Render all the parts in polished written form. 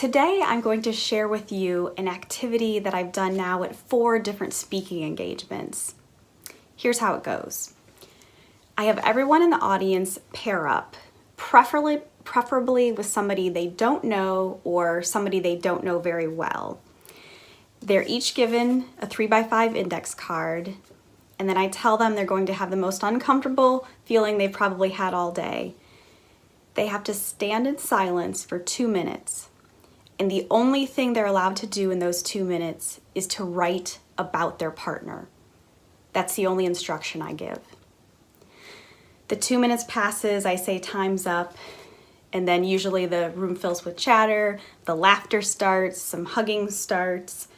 Today I'm going to share with you an activity that I've done now at 4 different speaking engagements. Here's how it goes. I have everyone in the audience pair up, preferably with somebody they don't know or somebody they don't know very well. They're each given a 3x5 index card, and then I tell them they're going to have the most uncomfortable feeling they've probably had all day. They have to stand in silence for 2 minutes. And the only thing they're allowed to do in those 2 minutes is to write about their partner. That's the only instruction I give. The 2 minutes passes, I say time's up, and then usually the room fills with chatter, the laughter starts, some hugging starts.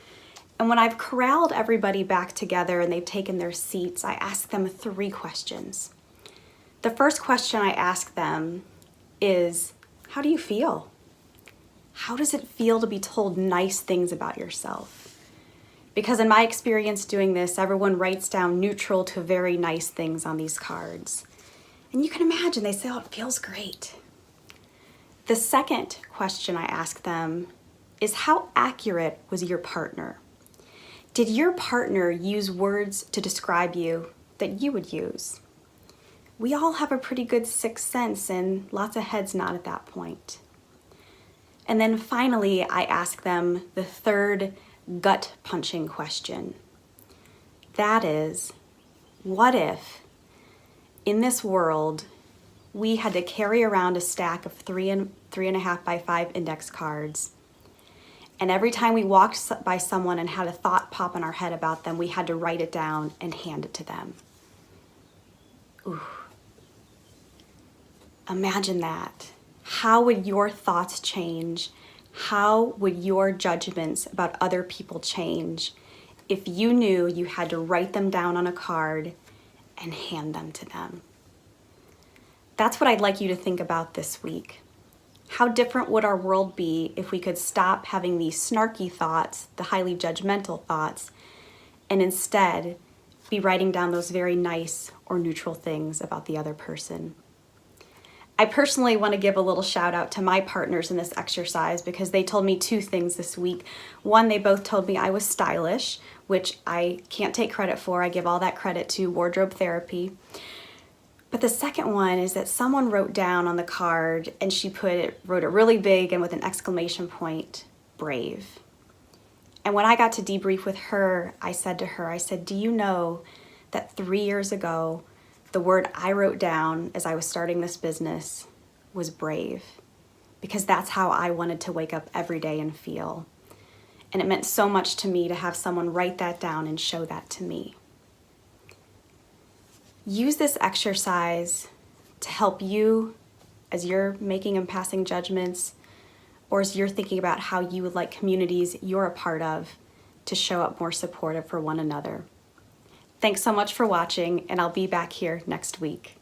And when I've corralled everybody back together and they've taken their seats, I ask them 3 questions. The first question I ask them is, how do you feel? How does it feel to be told nice things about yourself? Because in my experience doing this, everyone writes down neutral to very nice things on these cards. And you can imagine they say, oh, it feels great. The second question I ask them is, how accurate was your partner? Did your partner use words to describe you that you would use? We all have a pretty good sixth sense and lots of heads nod at that point. And then finally, I ask them the third gut-punching question. That is, what if in this world we had to carry around a stack of 3.5x5 index cards, and every time we walked by someone and had a thought pop in our head about them, we had to write it down and hand it to them? Ooh. Imagine that. How would your thoughts change? How would your judgments about other people change if you knew you had to write them down on a card and hand them to them? That's what I'd like you to think about this week. How different would our world be if we could stop having these snarky thoughts, the highly judgmental thoughts, and instead be writing down those very nice or neutral things about the other person? I personally want to give a little shout out to my partners in this exercise because they told me 2 things this week. One, they both told me I was stylish, which I can't take credit for. I give all that credit to wardrobe therapy. But the second one is that someone wrote down on the card, and she wrote it really big and with an exclamation point, brave. And when I got to debrief with her, I said to her, do you know that 3 years ago, the word I wrote down as I was starting this business was brave, because that's how I wanted to wake up every day and feel. And it meant so much to me to have someone write that down and show that to me. Use this exercise to help you as you're making and passing judgments, or as you're thinking about how you would like communities you're a part of to show up more supportive for one another. Thanks so much for watching, and I'll be back here next week.